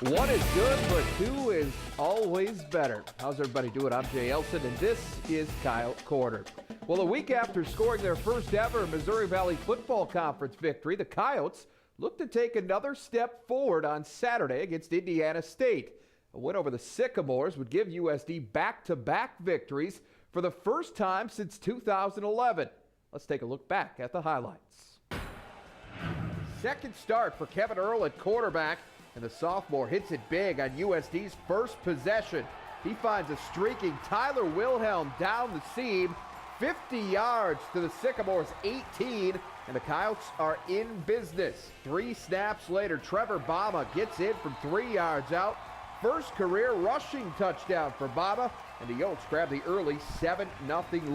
One is good, but two is always better. How's everybody doing? I'm Jay Elsen, and this is Coyote Corner. Well, a week after scoring their first ever Missouri Valley Football Conference victory, the Coyotes look to take another step forward on Saturday against Indiana State. A win over the Sycamores would give USD back-to-back victories for the first time since 2011. Let's take a look back at the highlights. Second start for Kevin Earl at quarterback, and the sophomore hits it big on USD's first possession. He finds a streaking Tyler Wilhelm down the seam, 50 yards to the Sycamores' 18, and the Coyotes are in business. 3 snaps later, Trevor Bama gets in from 3 yards out. First career rushing touchdown for Bama, and the Yotes grab the early 7-0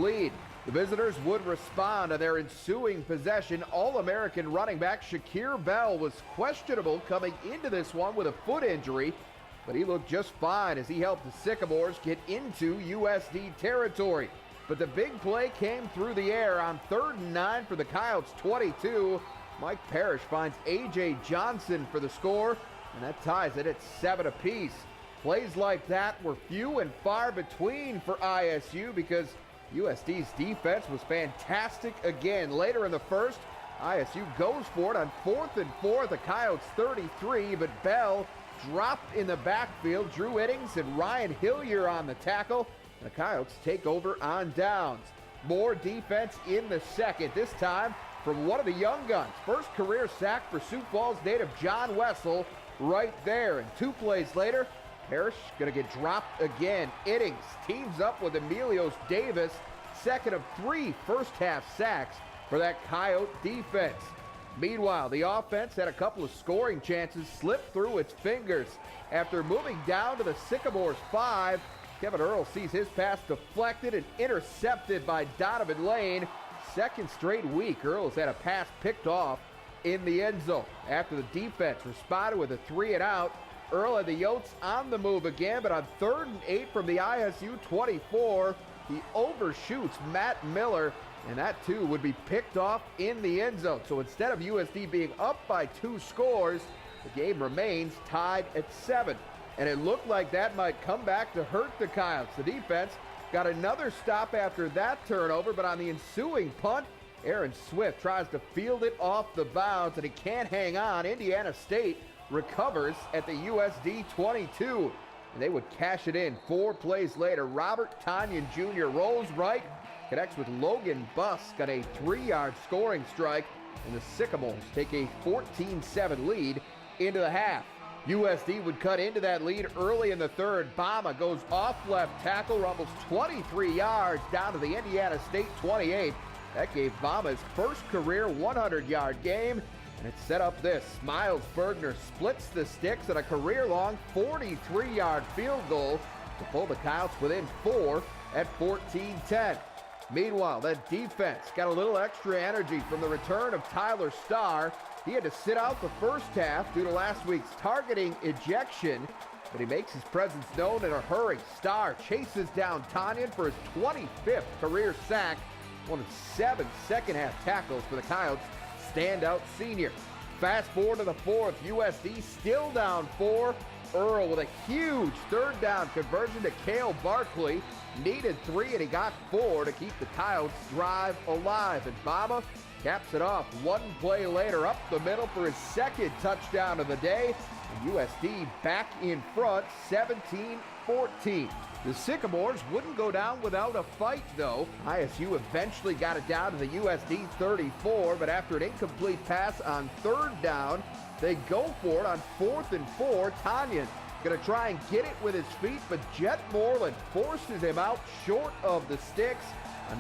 lead. The visitors would respond on their ensuing possession. All-American running back Shakir Bell was questionable coming into this one with a foot injury, but he looked just fine as he helped the Sycamores get into USD territory. But the big play came through the air on 3rd and 9 for the Coyotes' 22. Mike Parrish finds A.J. Johnson for the score, and that ties it at 7 apiece. Plays like that were few and far between for ISU because USD's defense was fantastic again. Later in the first, ISU goes for it on 4th and 4 at the Coyotes' 33, but Bell dropped in the backfield. Drew Iddings and Ryan Hillier on the tackle. The Coyotes take over on downs. More defense in the second, this time from one of the young guns. First career sack for Sioux Falls native John Wessel right there. And 2 plays later, Parrish going to get dropped again. Iddings teams up with Emilios Davis, second of 3 first-half sacks for that Coyote defense. Meanwhile, the offense had a couple of scoring chances slip through its fingers. After moving down to the Sycamores' 5, Kevin Earl sees his pass deflected and intercepted by Donovan Lane. Second straight week, Earl's had a pass picked off in the end zone. After the defense responded with a 3-and-out, Earl had the Yotes on the move again, but on 3rd and 8 from the ISU 24, he overshoots Matt Miller, and that too would be picked off in the end zone. So instead of USD being up by 2 scores, the game remains tied at 7. And it looked like that might come back to hurt the Coyotes. The defense got another stop after that turnover, but on the ensuing punt, Aaron Swift tries to field it off the bounds, and he can't hang on. Indiana State recovers at the USD 22, and they would cash it in 4 plays later. Robert Tanyan Jr. rolls right, connects with Logan Buss, got a 3-yard scoring strike, and the Sycamores take a 14-7 lead into the half. USD would cut into that lead early in the third. Bama goes off left tackle, rumbles 23 yards down to the Indiana State 28. That gave Bama his first career 100-yard game, and it set up this. Miles Bergner splits the sticks at a career-long 43-yard field goal to pull the Coyotes within 4 at 14-10. Meanwhile, that defense got a little extra energy from the return of Tyler Starr. He had to sit out the first half due to last week's targeting ejection, but he makes his presence known in a hurry. Starr chases down Tanyan for his 25th career sack, one of 7 second-half tackles for the Coyotes' standout senior. Fast forward to the 4th, USD still down 4. Earl with a huge 3rd down conversion to Cale Barkley. Needed 3, and he got 4 to keep the Coyotes' drive alive. And Bama caps it off 1 play later up the middle for his 2nd touchdown of the day. And USD back in front, 17-14. The Sycamores wouldn't go down without a fight, though. ISU eventually got it down to the USD 34, but after an incomplete pass on 3rd down, they go for it on 4th and 4. Tanyan going to try and get it with his feet, but Jet Moreland forces him out short of the sticks.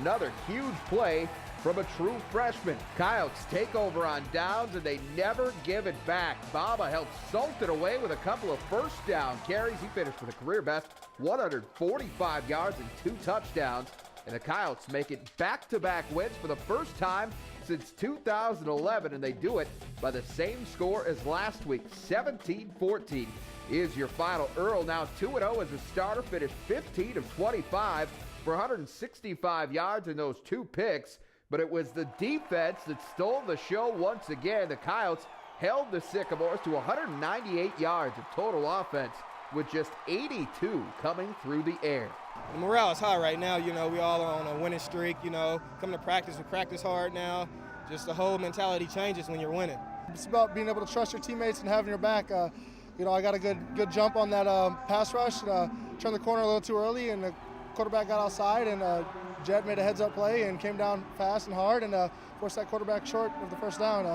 Another huge play from a true freshman. Coyotes take over on downs, and they never give it back. Bama helps salt it away with a couple of first down carries. He finished with a career best 145 yards and 2 touchdowns. And the Coyotes make it back-to-back wins for the first time since 2011, and they do it by the same score as last week. 17-14 is your final. Earl now 2-0 as a starter, finished 15 of 25 for 165 yards and those 2 picks. But it was the defense that stole the show once again. The Coyotes held the Sycamores to 198 yards of total offense with just 82 coming through the air. The morale is high right now. You know, we all are on a winning streak. You know, coming to practice, we practice hard now. Just the whole mentality changes when you're winning. It's about being able to trust your teammates and having your back. You know, I got a good jump on that pass rush. Turned the corner a little too early, and the quarterback got outside, and Jet made a heads-up play and came down fast and hard, and forced that quarterback short of the first down.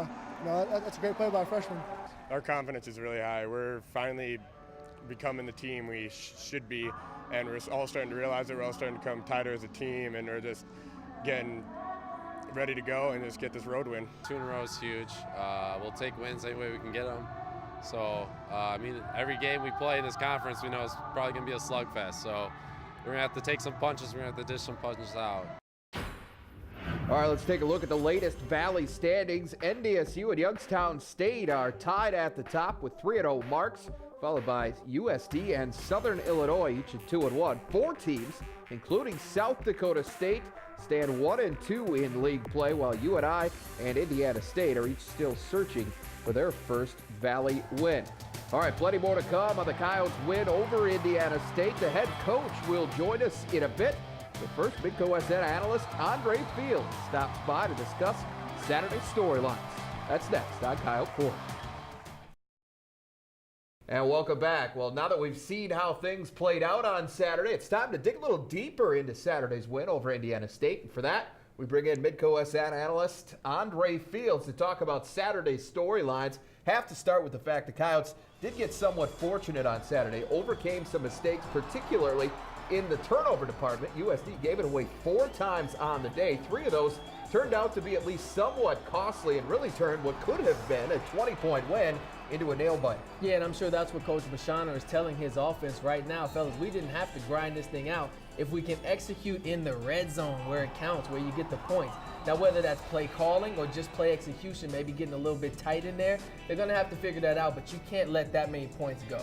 You know, that's a great play by a freshman. Our confidence is really high. We're finally becoming the team we should be, and we're all starting to realize that we're all starting to come tighter as a team, and we're just getting ready to go and just get this road win. 2 in a row is huge. We'll take wins any way we can get them. So, I mean, every game we play in this conference, we know it's probably going to be a slugfest. So we're going to have to take some punches. We're going to have to dish some punches out. All right, let's take a look at the latest Valley standings. NDSU and Youngstown State are tied at the top with 3-0 marks, followed by USD and Southern Illinois, each at 2-1. 4 teams, including South Dakota State, stand 1-2 in league play, while UNI and Indiana State are each still searching for their first Valley win. All right, plenty more to come on the Coyotes' win over Indiana State. The head coach will join us in a bit. But first, Midco SN analyst Andre Fields stops by to discuss Saturday's storylines. That's next on Coyote Quarter. And welcome back. Well, now that we've seen how things played out on Saturday, it's time to dig a little deeper into Saturday's win over Indiana State. And for that, we bring in Midco SN analyst Andre Fields to talk about Saturday's storylines. Have to start with the fact the Coyotes did get somewhat fortunate on Saturday, overcame some mistakes, particularly in the turnover department. USD gave it away 4 times on the day. 3 of those turned out to be at least somewhat costly and really turned what could have been a 20-point win into a nail biter. Yeah, and I'm sure that's what Coach Bashana is telling his offense right now. Fellas, we didn't have to grind this thing out. If we can execute in the red zone where it counts, where you get the points. Now, whether that's play calling or just play execution, maybe getting a little bit tight in there, they're going to have to figure that out, but you can't let that many points go.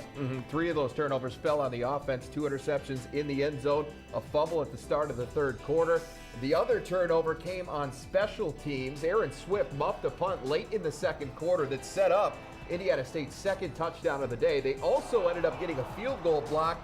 3 of those turnovers fell on the offense, 2 interceptions in the end zone, a fumble at the start of the third quarter. The other turnover came on special teams. Aaron Swift muffed a punt late in the second quarter that set up Indiana State's second touchdown of the day. They also ended up getting a field goal block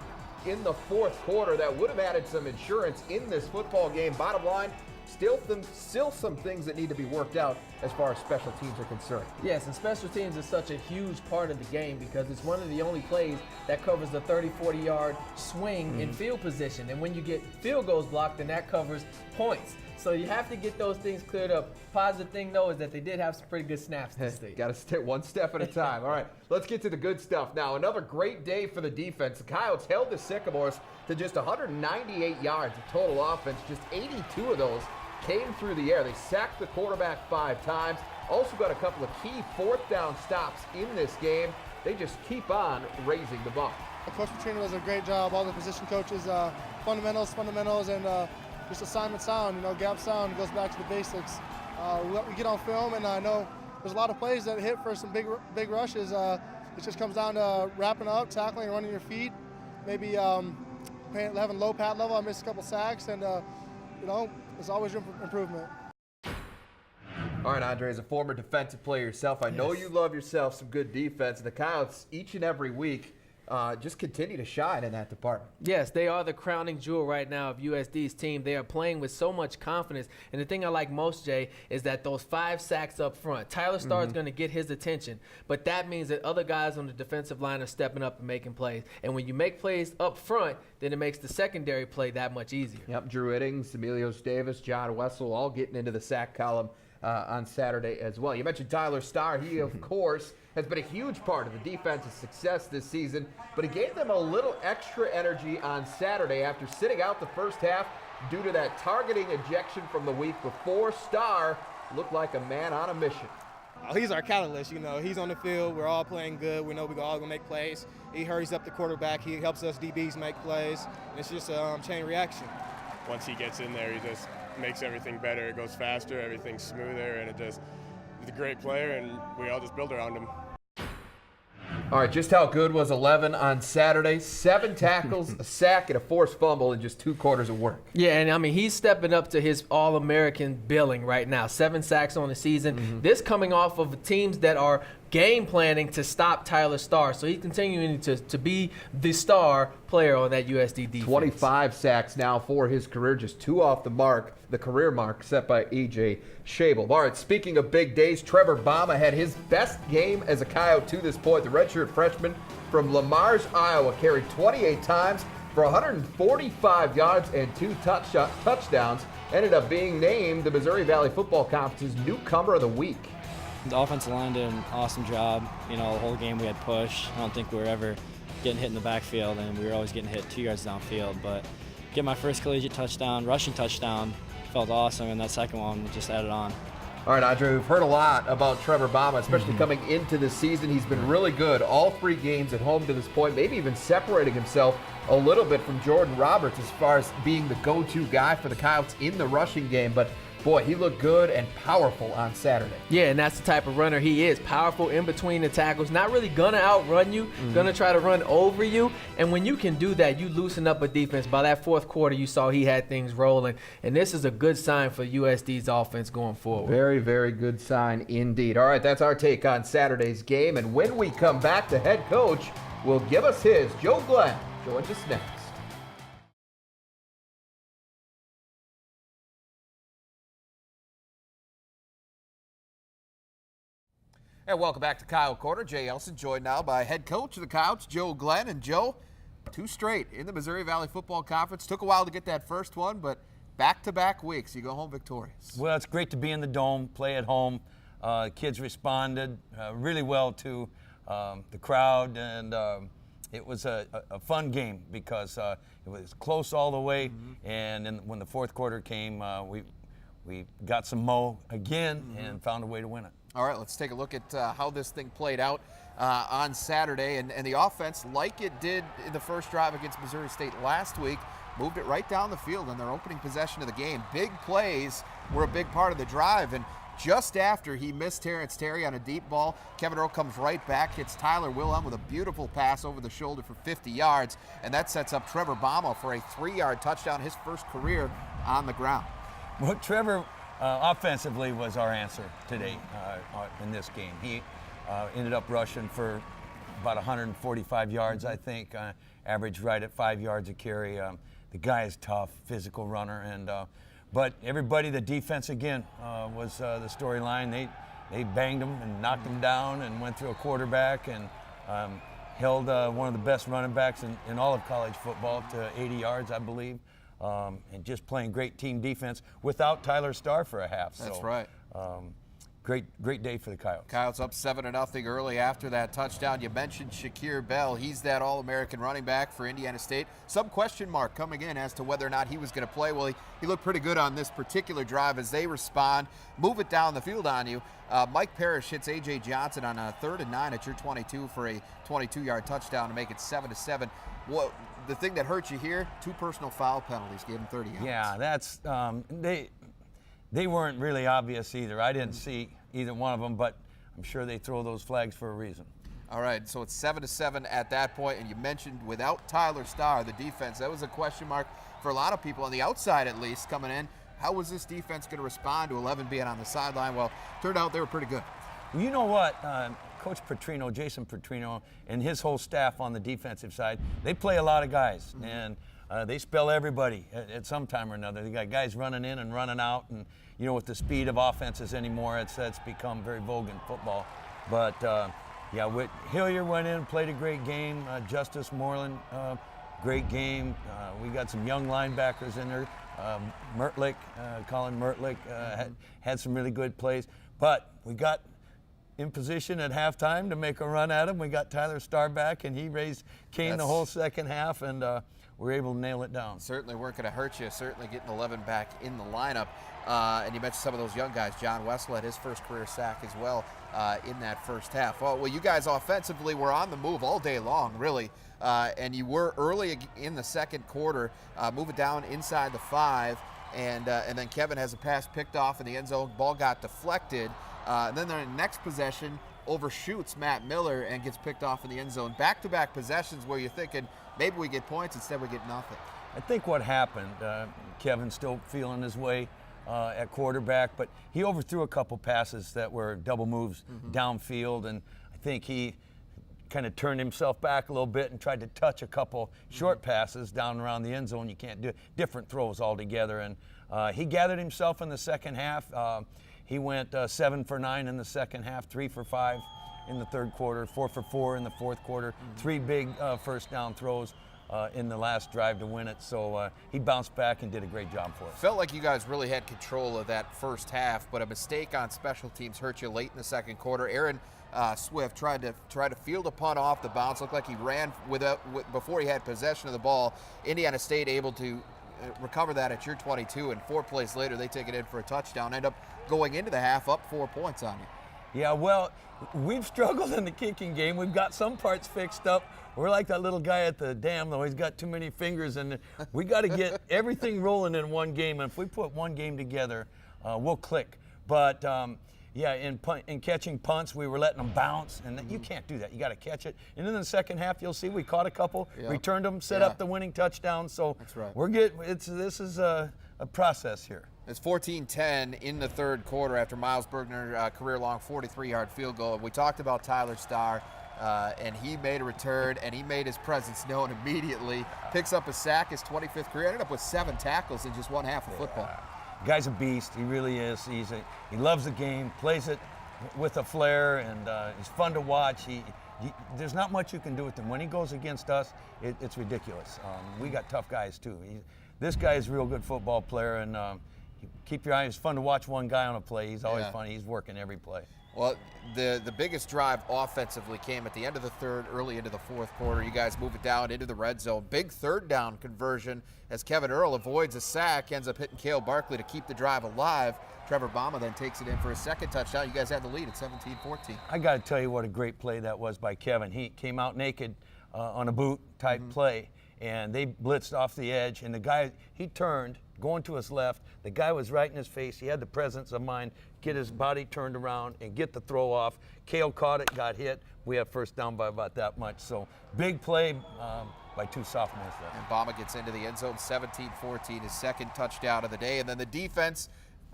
in the fourth quarter that would have added some insurance in this football game. Bottom line, still some things that need to be worked out as far as special teams are concerned. Yes, and special teams is such a huge part of the game because it's one of the only plays that covers the 30, 40-yard swing in field position. And when you get field goals blocked, then that covers points. So you have to get those things cleared up. Positive thing, though, is that they did have some pretty good snaps this day. Got to stay one step at a time. All right, let's get to the good stuff now. Another great day for the defense. The Coyotes held the Sycamores to just 198 yards of total offense. Just 82 of those came through the air. They sacked the quarterback 5 times. Also got a couple of key 4th down stops in this game. They just keep on raising the bar. Coach Petrino does a great job. All the position coaches, fundamentals, and just assignment sound, you know, gap sound goes back to the basics. We get on film, and I know there's a lot of plays that hit for some big rushes. It just comes down to wrapping up, tackling, running your feet, maybe having low pad level. I missed a couple sacks, and you know, there's always room for improvement. All right, Andre, as a former defensive player yourself, I know you love yourself some good defense. The Coyotes, each and every week, just continue to shine in that department. Yes, they are the crowning jewel right now of USD's team. They are playing with so much confidence. And the thing I like most, Jay, is that those 5 sacks up front. Tyler Starr's going to get his attention, but that means that other guys on the defensive line are stepping up and making plays. And when you make plays up front, then it makes the secondary play that much easier. Yep, Drew Iddings, Emilios Davis, John Wessel, all getting into the sack column on Saturday as well. You mentioned Tyler Starr. He, of course, has been a huge part of the defense's success this season, but he gave them a little extra energy on Saturday after sitting out the first half due to that targeting ejection from the week before. Starr looked like a man on a mission. He's our catalyst, you know. He's on the field. We're all playing good. We know we're all going to make plays. He hurries up the quarterback. He helps us DBs make plays. And it's just a chain reaction. Once he gets in there, he just makes everything better. It goes faster, everything's smoother, and he's a great player, and we all just build around him. All right, just how good was 11 on Saturday? 7 tackles, a sack, and a forced fumble in just 2 quarters of work. Yeah, and I mean, he's stepping up to his All-American billing right now. 7 sacks on the season. This coming off of teams that are game planning to stop Tyler Starr. So he's continuing to be the star player on that USD defense. 25 sacks now for his career, just 2 off the career mark set by E.J. Schabel. All right, speaking of big days, Trevor Bama had his best game as a Coyote to this point. The redshirt freshman from Lamarge, Iowa, carried 28 times for 145 yards and 2 touchdowns. Ended up being named the Missouri Valley Football Conference's Newcomer of the Week. The offensive line did an awesome job. The whole game we had push. I don't think we were ever getting hit in the backfield, and we were always getting hit 2 yards downfield. But get my first collegiate touchdown, rushing touchdown, felt awesome, and that second one just added on. All right, Andre, we've heard a lot about Trevor Bama, especially coming into this season. He's been really good all 3 games at home to this point, maybe even separating himself a little bit from Jordan Roberts as far as being the go-to guy for the Coyotes in the rushing game. But boy, he looked good and powerful on Saturday. Yeah, and that's the type of runner he is. Powerful in between the tackles, not really gonna outrun you, gonna try to run over you. And when you can do that, you loosen up a defense. By that fourth quarter, you saw he had things rolling. And this is a good sign for USD's offense going forward. Very, very good sign indeed. All right, that's our take on Saturday's game. And when we come back, the head coach will give us his. Joe Glenn joins us next. And welcome back to Coyote Corner. Jay Elsen joined now by head coach of the Coyotes, Joe Glenn. And Joe, 2 straight in the Missouri Valley Football Conference. Took a while to get that first one, but back-to-back weeks, you go home victorious. Well, it's great to be in the Dome, play at home. Kids responded really well to the crowd, and it was a fun game because it was close all the way. And then when the fourth quarter came, we got some mo again and found a way to win it. All right, let's take a look at how this thing played out on Saturday. And the offense, like it did in the first drive against Missouri State last week, moved it right down the field on their opening possession of the game. Big plays were a big part of the drive. And just after he missed Terrence Terry on a deep ball, Kevin Earl comes right back, hits Tyler Wilhelm with a beautiful pass over the shoulder for 50 yards. And that sets up Trevor Bama for a 3-yard touchdown, his first career on the ground. Well, Trevor offensively was our answer today in this game. He ended up rushing for about 145 yards, I think, averaged right at 5 yards a carry. The guy is tough, physical runner, and but everybody, the defense again was the storyline. They banged him and knocked him down and went through a quarterback and held one of the best running backs in all of college football to 80 yards, I believe. And just playing great team defense without Tyler Starr for a half. That's right. Great day for the Coyotes. Coyotes up 7-0 early after that touchdown. You mentioned Shakir Bell. He's that All-American running back for Indiana State. Some question mark coming in as to whether or not he was going to play. Well, he looked pretty good on this particular drive as they respond, move it down the field on you. Mike Parrish hits A.J. Johnson on a 3rd and 9 at your 22 for a 22-yard touchdown to make it 7-7. The thing that hurt you here, 2 personal foul penalties, gave him 30 yards. Yeah, that's they weren't really obvious either. I didn't see either one of them, but I'm sure they throw those flags for a reason. All right, so it's 7-7 at that point, and you mentioned without Tyler Starr, the defense, that was a question mark for a lot of people on the outside at least coming in. How was this defense going to respond to 11 being on the sideline? Well, turned out they were pretty good. Well, you know what? Coach Petrino, Jason Petrino, and his whole staff on the defensive side, they play a lot of guys, and they spell everybody at some time or another. They got guys running in and running out, and with the speed of offenses anymore, it's become very vogue in football. But Hillier went in, played a great game. Justice Moreland, great game. We got some young linebackers in there. Mertlick, Colin Mertlick, had some really good plays. But we got in position at halftime to make a run at him. We got Tyler Starr back, and he raised Kane the whole second half, and we're able to nail it down. Certainly weren't going to hurt you. Certainly getting 11 back in the lineup. And you mentioned some of those young guys. John Wessel had his first career sack as well in that first half. Well, you guys offensively were on the move all day long, really. And you were early in the second quarter, move it down inside the 5. And then Kevin has a pass picked off in the end zone. Ball got deflected. And then the next possession overshoots Matt Miller and gets picked off in the end zone. Back-to-back possessions where you're thinking maybe we get points, instead we get nothing. I think what happened, Kevin's still feeling his way. at quarterback, but he overthrew a couple passes that were double moves downfield, and I think he kind of turned himself back a little bit and tried to touch a couple short passes down around the end zone. You can't do different throws altogether, and he gathered himself in the second half. He went 7 for 9 in the second half, 3 for 5 in the third quarter, 4 for 4 in the fourth quarter, 3 big first down throws in the last drive to win it. So he bounced back and did a great job for us. Felt like you guys really had control of that first half, but a mistake on special teams hurt you late in the second quarter. Aaron Swift tried to field a punt off the bounce. Looked like he ran before he had possession of the ball. Indiana State able to recover that at your 22, and 4 plays later they take it in for a touchdown. End up going into the half up 4 points on you. Yeah, well, we've struggled in the kicking game. We've got some parts fixed up. We're like that little guy at the dam, though. He's got too many fingers, and we got to get everything rolling in one game. And if we put one game together, we'll click. But yeah, in catching punts, we were letting them bounce, and you can't do that. You got to catch it. And in the second half, you'll see we caught a couple, returned them, set up the winning touchdown. So that's right. We're good. This is a process here. It's 14-10 in the third quarter after Miles Bergner career-long 43-yard field goal. We talked about Tyler Starr, and he made a return, and he made his presence known immediately. Picks up a sack, his 25th career. Ended up with 7 tackles in just one half of football. Guy's a beast. He really is. He loves the game, plays it with a flair, and he's fun to watch. There's not much you can do with him. When he goes against us, it's ridiculous. We got tough guys too. This guy is a real good football player, and keep your eyes. It's fun to watch one guy on a play. He's always funny. He's working every play. Well, the biggest drive offensively came at the end of the third, early into the fourth quarter. You guys move it down into the red zone. Big third down conversion as Kevin Earl avoids a sack, ends up hitting Cale Barkley to keep the drive alive. Trevor Bama then takes it in for a second touchdown. You guys had the lead at 17-14. I got to tell you what a great play that was by Kevin. He came out naked on a boot type play, and they blitzed off the edge, and the guy, he turned, going to his left. The guy was right in his face. He had the presence of mind, get his body turned around and get the throw off. Cale caught it, got hit. We have first down by about that much. So big play by 2 sophomores there. And Bama gets into the end zone, 17-14, his second touchdown of the day. And then the defense,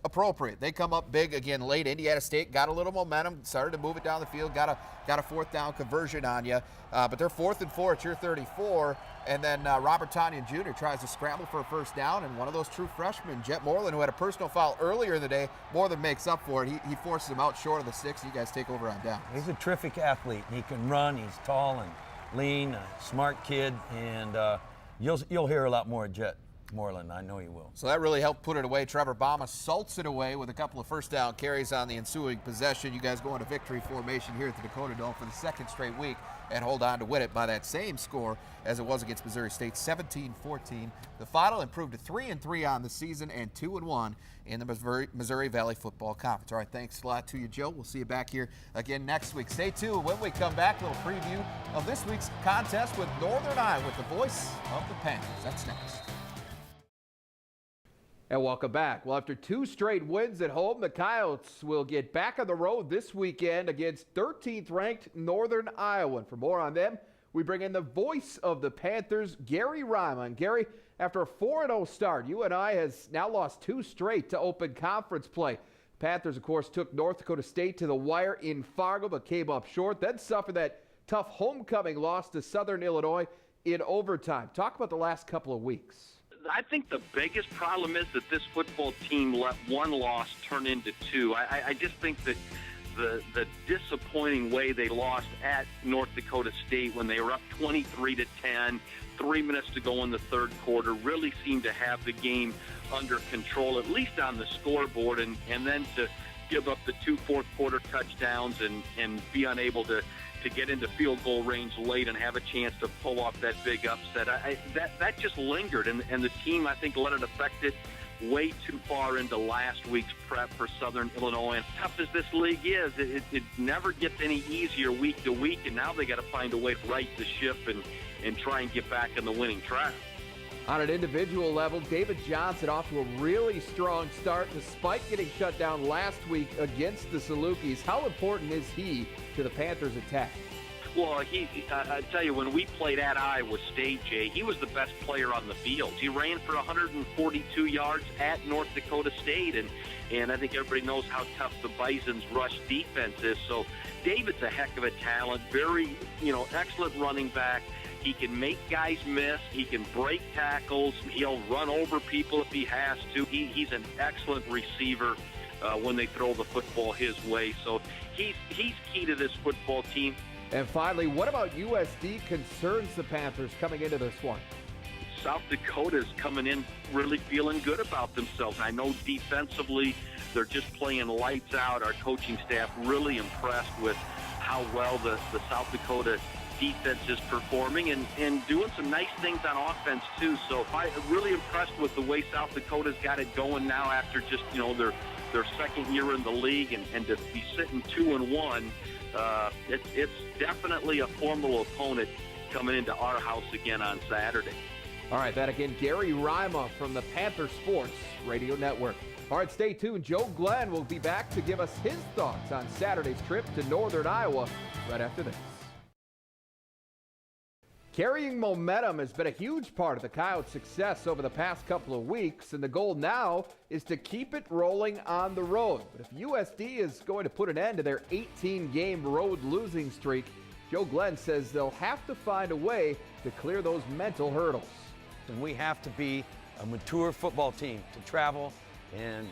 appropriate. They come up big again late. Indiana State got a little momentum, started to move it down the field, got a fourth down conversion on you. But they're 4th and 4 at your 34. And then Robert Tanyan Jr. tries to scramble for a first down, and one of those true freshmen, Jet Moreland, who had a personal foul earlier in the day, more than makes up for it. He forces him out short of the 6. You guys take over on down. He's a terrific athlete. He can run. He's tall and lean, a smart kid, and you'll hear a lot more of Jet Moreland. I know you will. So that really helped put it away. Trevor Bama salts it away with a couple of first down carries on the ensuing possession. You guys go into victory formation here at the Dakota Dome for the second straight week and hold on to win it by that same score as it was against Missouri State, 17-14. The final improved to 3-3 on the season and 2-1 in the Missouri Valley Football Conference. All right, thanks a lot to you, Joe. We'll see you back here again next week. Stay tuned. When we come back, a little preview of this week's contest with Northern Iowa with the voice of the Panthers. That's next. And welcome back. Well, after 2 straight wins at home, the Coyotes will get back on the road this weekend against 13th ranked Northern Iowa. And for more on them, we bring in the voice of the Panthers, Gary Ryman. Gary, after a 4-0 start, UNI has now lost 2 straight to open conference play. Panthers, of course, took North Dakota State to the wire in Fargo, but came up short, then suffered that tough homecoming loss to Southern Illinois in overtime. Talk about the last couple of weeks. I think the biggest problem is that this football team let one loss turn into 2. I just think that the disappointing way they lost at North Dakota State when they were up 23-10, 3 minutes to go in the third quarter, really seemed to have the game under control, at least on the scoreboard, and then to give up the 2 fourth quarter touchdowns and be unable to get into field goal range late and have a chance to pull off that big upset. That just lingered, and the team, I think, let it affect it way too far into last week's prep for Southern Illinois. And tough as this league is, it never gets any easier week to week, and now they got to find a way to right the ship and try and get back in the winning track. On an individual level, David Johnson off to a really strong start despite getting shut down last week against the Salukis. How important is he to the Panthers' attack? Well, I tell you, when we played at Iowa State, Jay, he was the best player on the field. He ran for 142 yards at North Dakota State, and I think everybody knows how tough the Bison's rush defense is. So David's a heck of a talent, very, excellent running back. He can make guys miss. He can break tackles. He'll run over people if he has to. He's an excellent receiver when they throw the football his way. So he's key to this football team. And finally, what about USD concerns the Panthers coming into this one? South Dakota's coming in really feeling good about themselves. I know defensively they're just playing lights out. Our coaching staff really impressed with how well the South Dakota defense is performing and doing some nice things on offense too. So I'm really impressed with the way South Dakota's got it going now after just their second year in the league, and to be sitting 2-1. It's definitely a formidable opponent coming into our house again on Saturday. All right, that again, Gary Rima from the Panther Sports Radio Network. All right, stay tuned. Joe Glenn will be back to give us his thoughts on Saturday's trip to Northern Iowa right after this. Carrying momentum has been a huge part of the Coyotes' success over the past couple of weeks, and the goal now is to keep it rolling on the road. But if USD is going to put an end to their 18-game road losing streak, Joe Glenn says they'll have to find a way to clear those mental hurdles. And we have to be a mature football team to travel and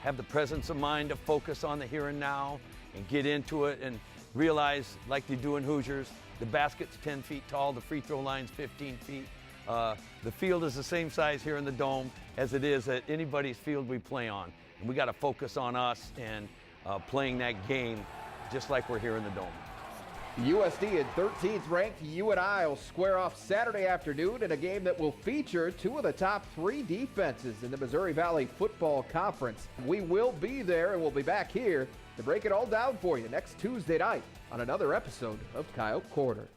have the presence of mind to focus on the here and now and get into it and realize, like they do in Hoosiers, the basket's 10 feet tall, the free throw line's 15 feet. The field is the same size here in the Dome as it is at anybody's field we play on. And we got to focus on us and playing that game just like we're here in the Dome. USD at 13th ranked UNI will square off Saturday afternoon in a game that will feature two of the top three defenses in the Missouri Valley Football Conference. We will be there, and we'll be back here to break it all down for you next Tuesday night on another episode of Coyote Quarter.